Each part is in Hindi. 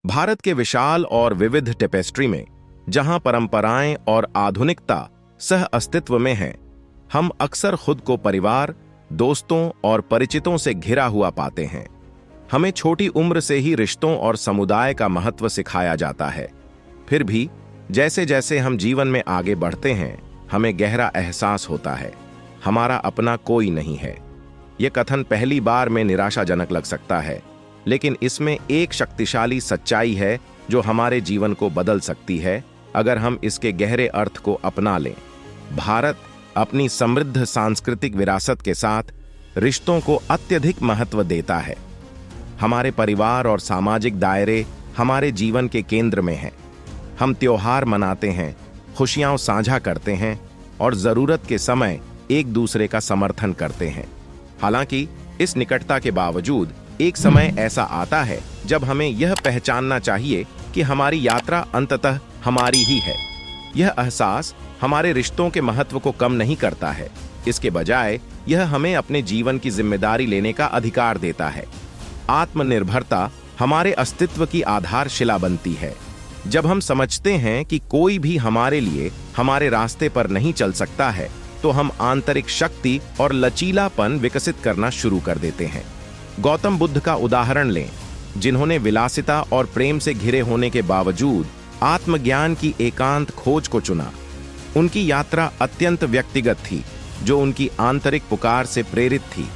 भारत के विशाल और विविध टेपेस्ट्री में, जहां परंपराएं और आधुनिकता सह अस्तित्व में हैं, हम अक्सर खुद को परिवार, दोस्तों और परिचितों से घिरा हुआ पाते हैं। हमें छोटी उम्र से ही रिश्तों और समुदाय का महत्व सिखाया जाता है। फिर भी जैसे जैसे हम जीवन में आगे बढ़ते हैं, हमें गहरा एहसास होता है, हमारा अपना कोई नहीं है। यह कथन पहली बार में निराशाजनक लग सकता है, लेकिन इसमें एक शक्तिशाली सच्चाई है जो हमारे जीवन को बदल सकती है अगर हम इसके गहरे अर्थ को अपना लें। भारत अपनी समृद्ध सांस्कृतिक विरासत के साथ रिश्तों को अत्यधिक महत्व देता है। हमारे परिवार और सामाजिक दायरे हमारे जीवन के केंद्र में हैं। हम त्योहार मनाते हैं, खुशियां साझा करते हैं और जरूरत के समय एक दूसरे का समर्थन करते हैं। हालांकि इस निकटता के बावजूद एक समय ऐसा आता है जब हमें यह पहचानना चाहिए कि हमारी यात्रा अंततः हमारी ही है। यह एहसास हमारे रिश्तों के महत्व को कम नहीं करता है, इसके बजाय यह हमें अपने जीवन की जिम्मेदारी लेने का अधिकार देता है। आत्मनिर्भरता हमारे अस्तित्व की आधारशिला बनती है। जब हम समझते हैं कि कोई भी हमारे लिए हमारे रास्ते पर नहीं चल सकता है, तो हम आंतरिक शक्ति और लचीलापन विकसित करना शुरू कर देते हैं। गौतम बुद्ध का उदाहरण लें, जिन्होंने विलासिता और प्रेम से घिरे होने के बावजूद आत्मज्ञान की एकांत खोज को चुना। उनकी यात्रा अत्यंत व्यक्तिगत थी, जो उनकी आंतरिक पुकार से प्रेरित थी।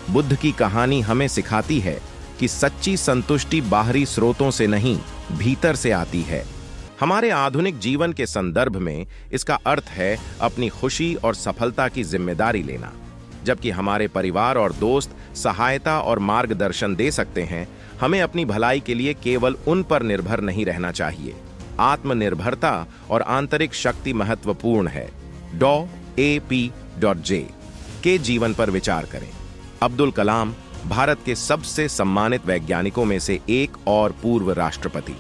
बुद्ध की कहानी हमें सिखाती है कि सच्ची संतुष्टि बाहरी स्रोतों से नहीं, भीतर से आती है। हमारे आधुनिक जीवन के संदर्भ में इसका अर्थ है अपनी खुशी और सफलता की जिम्मेदारी लेना। जबकि हमारे परिवार और दोस्त सहायता और मार्गदर्शन दे सकते हैं, हमें अपनी भलाई के लिए केवल उन पर निर्भर नहीं रहना चाहिए। आत्मनिर्भरता और आंतरिक शक्ति महत्वपूर्ण है। डॉ.ए.पी.जे. के जीवन पर विचार करें। अब्दुल कलाम भारत के सबसे सम्मानित वैज्ञानिकों में से एक और पूर्व राष्ट्रपति।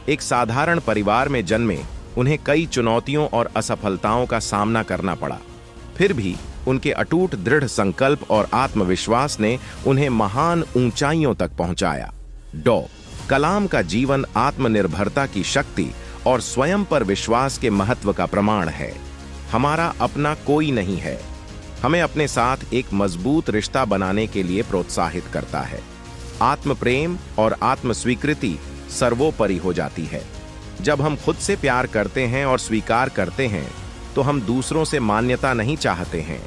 एक साधारण परिवार में जन्मे उन्हें कई चुनौतियों और असफलताओं का सामना करना पड़ा। फिर भी उनके अटूट दृढ़ संकल्प और आत्मविश्वास ने उन्हें महान ऊंचाइयों तक पहुंचाया। डॉ. कलाम का जीवन आत्मनिर्भरता की शक्ति और स्वयं पर विश्वास के महत्व का प्रमाण है। हमारा अपना कोई नहीं है हमें अपने साथ एक मजबूत रिश्ता बनाने के लिए प्रोत्साहित करता है। आत्म प्रेम और आत्म स्वीकृति सर्वोपरि हो जाती है। जब हम खुद से प्यार करते हैं और स्वीकार करते हैं, तो हम दूसरों से मान्यता नहीं चाहते हैं।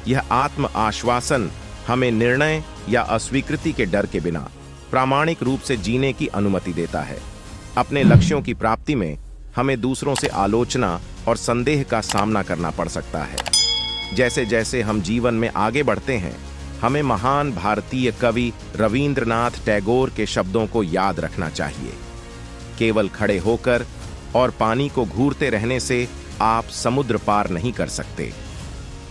यह आत्म आश्वासन हमें निर्णय या अस्वीकृति के डर के बिना प्रामाणिक रूप से जीने की अनुमति देता है। अपने लक्ष्यों की प्राप्ति में हमें दूसरों से आलोचना और संदेह का सामना करना पड़ सकता है। जैसे जैसे हम जीवन में आगे बढ़ते हैं, हमें महान भारतीय कवि रविंद्रनाथ टैगोर के शब्दों को याद रखना चाहिए। केवल खड़े होकर और पानी को घूरते रहने से आप समुद्र पार नहीं कर सकते।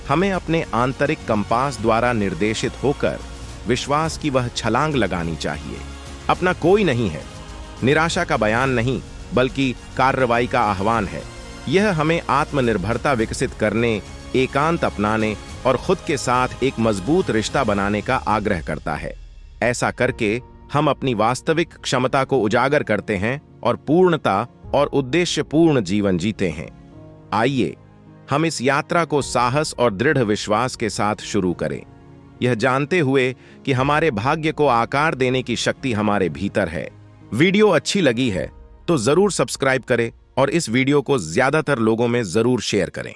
हमें अपने आंतरिक कंपास द्वारा निर्देशित होकर विश्वास की वह छलांग लगानी चाहिए। अपना कोई नहीं है निराशा का बयान नहीं, बल्कि कार्रवाई का आह्वान है। यह हमें आत्मनिर्भरता विकसित करने, एकांत अपनाने और खुद के साथ एक मजबूत रिश्ता बनाने का आग्रह करता है। ऐसा करके हम अपनी वास्तविक क्षमता को उजागर करते हैं और पूर्णता और उद्देश्यपूर्ण जीवन जीते हैं। आइए हम इस यात्रा को साहस और दृढ़ विश्वास के साथ शुरू करें, यह जानते हुए कि हमारे भाग्य को आकार देने की शक्ति हमारे भीतर है। वीडियो अच्छी लगी है तो जरूर सब्सक्राइब करें और इस वीडियो को ज्यादातर लोगों में जरूर शेयर करें।